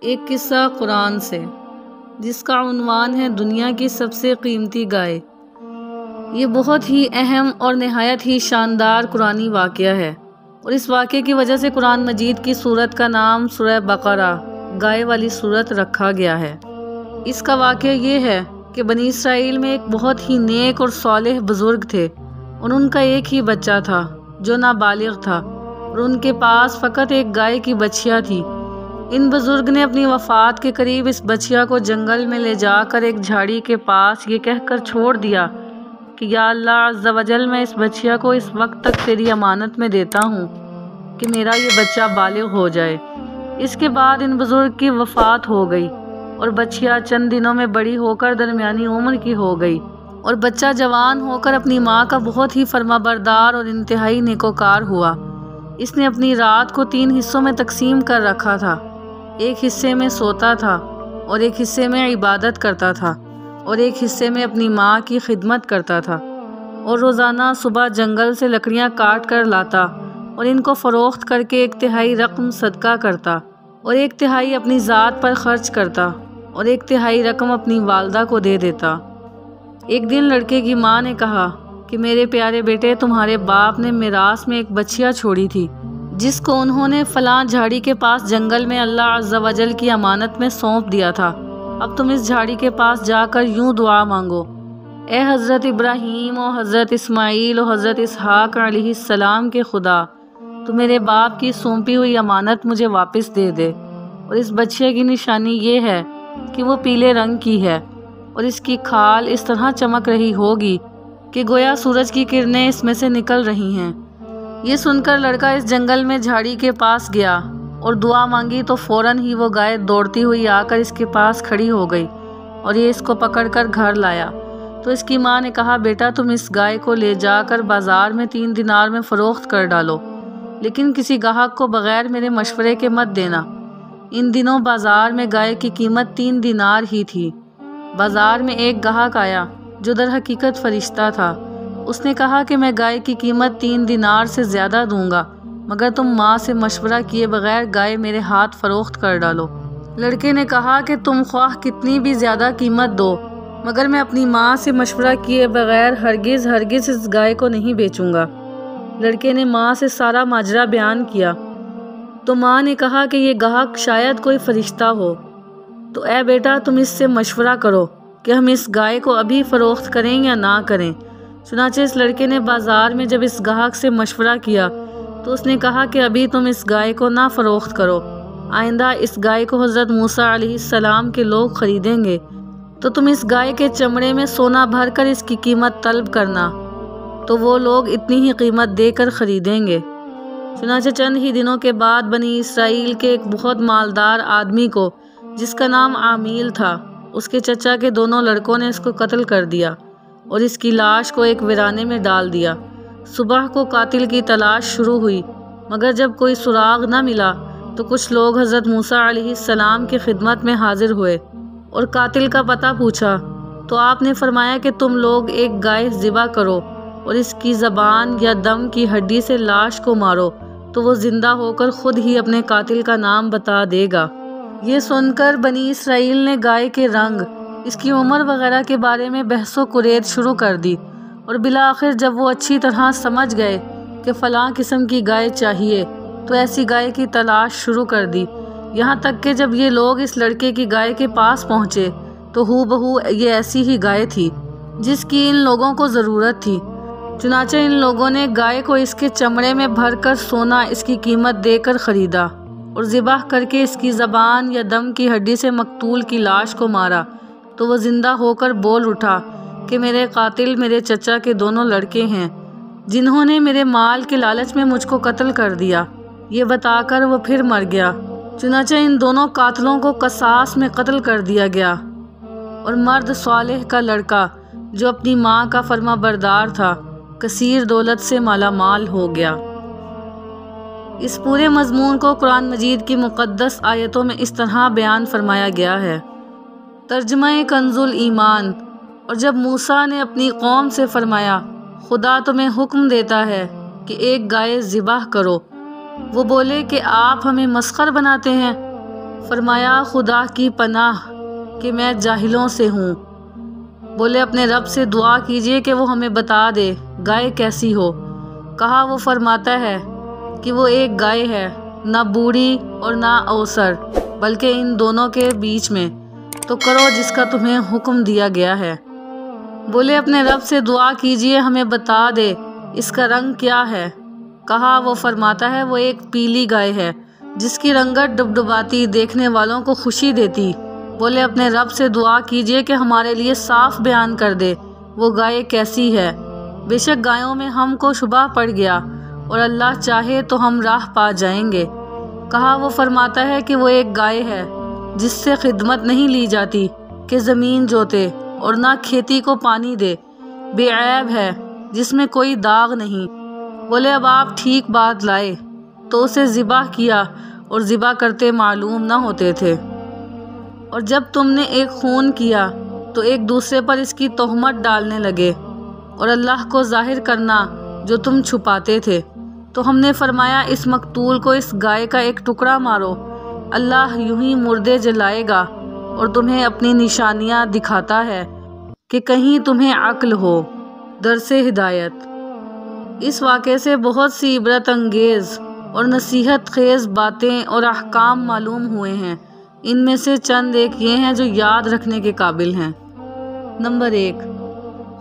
ایک قصہ قرآن سے جس کا عنوان ہے دنیا کی سب سے قیمتی گائے۔ یہ بہت ہی اہم اور نہایت ہی شاندار قرآنی واقعہ ہے، اور اس واقعے کی وجہ سے قرآن مجید کی سورت کا نام سورہ بقرہ گائے والی سورت رکھا گیا ہے۔ اس کا واقعہ یہ ہے کہ بنی اسرائیل میں ایک بہت ہی نیک اور صالح بزرگ تھے، اور ان کا ایک ہی بچہ تھا جو نابالغ تھا، اور ان کے پاس فقط ایک گائے کی بچیا تھی۔ ان بزرگ نے اپنی وفات کے قریب اس بچیا کو جنگل میں لے جا کر ایک جھاڑی کے پاس یہ کہہ کر چھوڑ دیا کہ یا اللہ عز و جل، میں اس بچیا کو اس وقت تک تیری امانت میں دیتا ہوں کہ میرا یہ بچہ بالغ ہو جائے۔ اس کے بعد ان بزرگ کی وفات ہو گئی، اور بچیا چند دنوں میں بڑی ہو کر درمیانی عمر کی ہو گئی، اور بچہ جوان ہو کر اپنی ماں کا بہت ہی فرما بردار اور انتہائی نیکوکار ہوا۔ اس نے اپنی رات کو 3 حصوں میں تقسیم کر رکھا تھا۔ ایک حصے میں سوتا تھا، اور ایک حصے میں عبادت کرتا تھا، اور ایک حصے میں اپنی ماں کی خدمت کرتا تھا، اور روزانہ صبح جنگل سے لکڑیاں کاٹ کر لاتا اور ان کو فروخت کر کے 1/3 رقم صدقہ کرتا، اور 1/3 اپنی ذات پر خرچ کرتا، اور 1/3 رقم اپنی والدہ کو دے دیتا۔ ایک دن لڑکے کی ماں نے کہا کہ میرے پیارے بیٹے، تمہارے باپ نے میراث میں ایک بچیا چھوڑی تھی جس کو انہوں نے فلاں جھاڑی کے پاس جنگل میں اللہ عز و جل کی امانت میں سونپ دیا تھا۔ اب تم اس جھاڑی کے پاس جا کر یوں دعا مانگو: اے حضرت ابراہیم و حضرت اسماعیل و حضرت اسحاق علیہ السلام کے خدا، تو میرے باپ کی سونپی ہوئی امانت مجھے واپس دے دے۔ اور اس بچے کی نشانی یہ ہے کہ وہ پیلے رنگ کی ہے، اور اس کی کھال اس طرح چمک رہی ہوگی کہ گویا سورج کی کرنیں اس میں سے نکل رہی ہیں۔ یہ سن کر لڑکا اس جنگل میں جھاڑی کے پاس گیا اور دعا مانگی، تو فوراً ہی وہ گائے دوڑتی ہوئی آ کر اس کے پاس کھڑی ہو گئی، اور یہ اس کو پکڑ کر گھر لایا۔ تو اس کی ماں نے کہا، بیٹا تم اس گائے کو لے جا کر بازار میں 3 دینار میں فروخت کر ڈالو، لیکن کسی گاہک کو بغیر میرے مشورے کے مت دینا۔ ان دنوں بازار میں گائے کی قیمت 3 دینار ہی تھی۔ بازار میں ایک گاہک آیا جو در حقیقت فرشتہ تھا۔ اس نے کہا کہ میں گائے کی قیمت 3 دینار سے زیادہ دوں گا، مگر تم ماں سے مشورہ کیے بغیر گائے میرے ہاتھ فروخت کر ڈالو۔ لڑکے نے کہا کہ تم خواہ کتنی بھی زیادہ قیمت دو، مگر میں اپنی ماں سے مشورہ کیے بغیر ہرگز اس گائے کو نہیں بیچوں گا۔ لڑکے نے ماں سے سارا ماجرا بیان کیا، تو ماں نے کہا کہ یہ گاہک شاید کوئی فرشتہ ہو، تو اے بیٹا تم اس سے مشورہ کرو کہ ہم اس گائے کو ابھی فروخت کریں یا نہ کریں۔ چنانچہ اس لڑکے نے بازار میں جب اس گاہک سے مشورہ کیا تو اس نے کہا کہ ابھی تم اس گائے کو نہ فروخت کرو، آئندہ اس گائے کو حضرت موسیٰ علیہ السلام کے لوگ خریدیں گے، تو تم اس گائے کے چمڑے میں سونا بھر کر اس کی قیمت طلب کرنا، تو وہ لوگ اتنی ہی قیمت دے کر خریدیں گے۔ چنانچہ چند ہی دنوں کے بعد بنی اسرائیل کے ایک بہت مالدار آدمی کو، جس کا نام عامیل تھا، اس کے چچا کے دونوں لڑکوں نے اس کو قتل کر دیا اور اس کی لاش کو ایک ویرانے میں ڈال دیا۔ صبح کو قاتل کی تلاش شروع ہوئی، مگر جب کوئی سراغ نہ ملا تو کچھ لوگ حضرت موسیٰ علیہ السلام کی خدمت میں حاضر ہوئے اور قاتل کا پتہ پوچھا، تو آپ نے فرمایا کہ تم لوگ ایک گائے ذبح کرو اور اس کی زبان یا دم کی ہڈی سے لاش کو مارو، تو وہ زندہ ہو کر خود ہی اپنے قاتل کا نام بتا دے گا۔ یہ سن کر بنی اسرائیل نے گائے کے رنگ، اس کی عمر وغیرہ کے بارے میں بحث و کرید شروع کر دی، اور بالآخر جب وہ اچھی طرح سمجھ گئے کہ فلاں قسم کی گائے چاہیے تو ایسی گائے کی تلاش شروع کر دی، یہاں تک کہ جب یہ لوگ اس لڑکے کی گائے کے پاس پہنچے تو ہو بہو یہ ایسی ہی گائے تھی جس کی ان لوگوں کو ضرورت تھی۔ چنانچہ ان لوگوں نے گائے کو اس کے چمڑے میں بھر کر سونا اس کی قیمت دے کر خریدا، اور ذبح کر کے اس کی زبان یا دم کی ہڈی سے مقتول کی لاش کو مارا، تو وہ زندہ ہو کر بول اٹھا کہ میرے قاتل میرے چچا کے دونوں لڑکے ہیں، جنہوں نے میرے مال کے لالچ میں مجھ کو قتل کر دیا۔ یہ بتا کر وہ پھر مر گیا۔ چنانچہ ان دونوں قاتلوں کو قصاص میں قتل کر دیا گیا، اور مرد صالح کا لڑکا جو اپنی ماں کا فرما بردار تھا، کثیر دولت سے مالا مال ہو گیا۔ اس پورے مضمون کو قرآن مجید کی مقدس آیتوں میں اس طرح بیان فرمایا گیا ہے۔ ترجمہ کنز الایمان۔ اور جب موسیٰ نے اپنی قوم سے فرمایا، خدا تمہیں حکم دیتا ہے کہ ایک گائے ذبح کرو، وہ بولے کہ آپ ہمیں مسخر بناتے ہیں، فرمایا خدا کی پناہ کہ میں جاہلوں سے ہوں۔ بولے اپنے رب سے دعا کیجئے کہ وہ ہمیں بتا دے گائے کیسی ہو۔ کہا وہ فرماتا ہے کہ وہ ایک گائے ہے، نہ بوڑھی اور نہ اوسر، بلکہ ان دونوں کے بیچ میں، تو کرو جس کا تمہیں حکم دیا گیا ہے۔ بولے اپنے رب سے دعا کیجئے ہمیں بتا دے اس کا رنگ کیا ہے۔ کہا وہ فرماتا ہے وہ ایک پیلی گائے ہے جس کی رنگت ڈبڈباتی دیکھنے والوں کو خوشی دیتی۔ بولے اپنے رب سے دعا کیجئے کہ ہمارے لیے صاف بیان کر دے وہ گائے کیسی ہے۔ بے شک گایوں میں ہم کو شبہ پڑ گیا اور اللہ چاہے تو ہم راہ پا جائیں گے۔ کہا وہ فرماتا ہے کہ وہ ایک گائے ہے جس سے خدمت نہیں لی جاتی کہ زمین جوتے اور نہ کھیتی کو پانی دے، بے عیب ہے جس میں کوئی داغ نہیں۔ بولے اب آپ ٹھیک بات لائے تو اسے ذبح کیا اور ذبح کرتے معلوم نہ ہوتے تھے، اور جب تم نے ایک خون کیا تو ایک دوسرے پر اس کی تہمت ڈالنے لگے اور اللہ کو ظاہر کرنا جو تم چھپاتے تھے، تو ہم نے فرمایا اس مقتول کو اس گائے کا ایک ٹکڑا مارو، اللہ یوں ہی مردے جلائے گا اور تمہیں اپنی نشانیاں دکھاتا ہے کہ کہیں تمہیں عقل ہو۔ درس ہدایت۔ اس واقعے سے بہت سی عبرت انگیز اور نصیحت خیز باتیں اور احکام معلوم ہوئے ہیں۔ ان میں سے چند ایک یہ ہیں جو یاد رکھنے کے قابل ہیں۔ نمبر 1،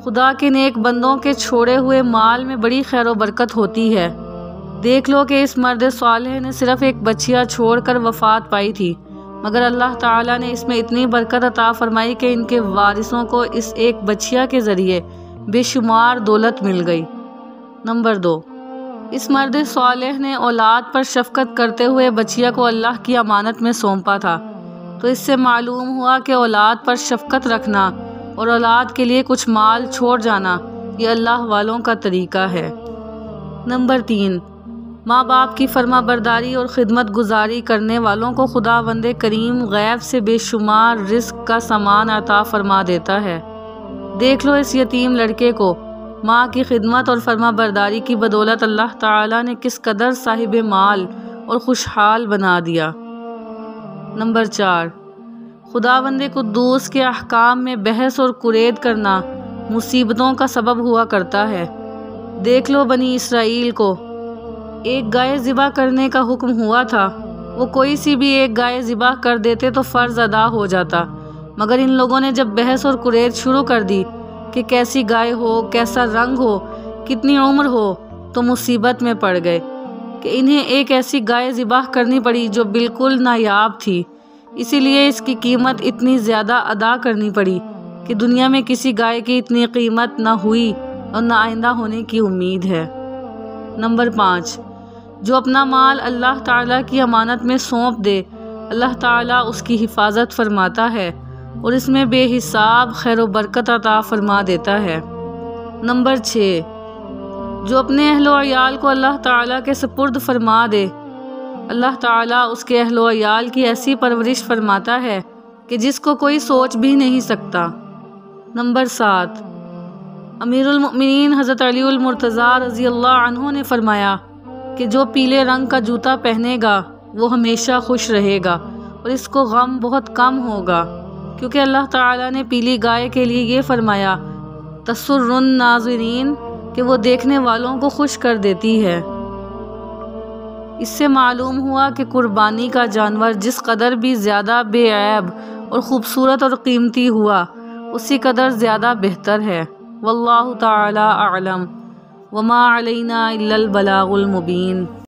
خدا کے نیک بندوں کے چھوڑے ہوئے مال میں بڑی خیر و برکت ہوتی ہے۔ دیکھ لو کہ اس مرد صالح نے صرف ایک بچیا چھوڑ کر وفات پائی تھی، مگر اللہ تعالیٰ نے اس میں اتنی برکت عطا فرمائی کہ ان کے وارثوں کو اس ایک بچیا کے ذریعے بے شمار دولت مل گئی۔ نمبر 2، اس مرد صالح نے اولاد پر شفقت کرتے ہوئے بچیا کو اللہ کی امانت میں سونپا تھا، تو اس سے معلوم ہوا کہ اولاد پر شفقت رکھنا اور اولاد کے لیے کچھ مال چھوڑ جانا یہ اللہ والوں کا طریقہ ہے۔ نمبر 3، ماں باپ کی فرما برداری اور خدمت گزاری کرنے والوں کو خداوند کریم غیب سے بے شمار رزق کا سامان عطا فرما دیتا ہے۔ دیکھ لو اس یتیم لڑکے کو ماں کی خدمت اور فرما برداری کی بدولت اللہ تعالیٰ نے کس قدر صاحب مال اور خوشحال بنا دیا۔ نمبر 4، خداوند قدوس کے احکام میں بحث اور قرید کرنا مصیبتوں کا سبب ہوا کرتا ہے۔ دیکھ لو بنی اسرائیل کو ایک گائے ذبح کرنے کا حکم ہوا تھا، وہ کوئی سی بھی ایک گائے ذبح کر دیتے تو فرض ادا ہو جاتا، مگر ان لوگوں نے جب بحث اور قرید شروع کر دی کہ کیسی گائے ہو، کیسا رنگ ہو، کتنی عمر ہو، تو مصیبت میں پڑ گئے کہ انہیں ایک ایسی گائے ذبح کرنی پڑی جو بالکل نایاب تھی، اسی لیے اس کی قیمت اتنی زیادہ ادا کرنی پڑی کہ دنیا میں کسی گائے کی اتنی قیمت نہ ہوئی اور نہ آئندہ ہونے کی امید ہے۔ نمبر 5، جو اپنا مال اللہ تعالیٰ کی امانت میں سونپ دے اللہ تعالیٰ اس کی حفاظت فرماتا ہے اور اس میں بے حساب خیر و برکت عطا فرما دیتا ہے۔ نمبر 6، جو اپنے اہل و عیال کو اللہ تعالیٰ کے سپرد فرما دے اللہ تعالیٰ اس کے اہل و عیال کی ایسی پرورش فرماتا ہے کہ جس کو کوئی سوچ بھی نہیں سکتا۔ نمبر 7، امیر المؤمنین حضرت علی المرتضیٰ رضی اللہ عنہ نے فرمایا کہ جو پیلے رنگ کا جوتا پہنے گا وہ ہمیشہ خوش رہے گا اور اس کو غم بہت کم ہوگا، کیونکہ اللہ تعالیٰ نے پیلی گائے کے لیے یہ فرمایا تسر الناظرین کہ وہ دیکھنے والوں کو خوش کر دیتی ہے۔ اس سے معلوم ہوا کہ قربانی کا جانور جس قدر بھی زیادہ بے عیب اور خوبصورت اور قیمتی ہوا اسی قدر زیادہ بہتر ہے۔ واللہ تعالی اعلم وما علینا الا البلاغ المبین۔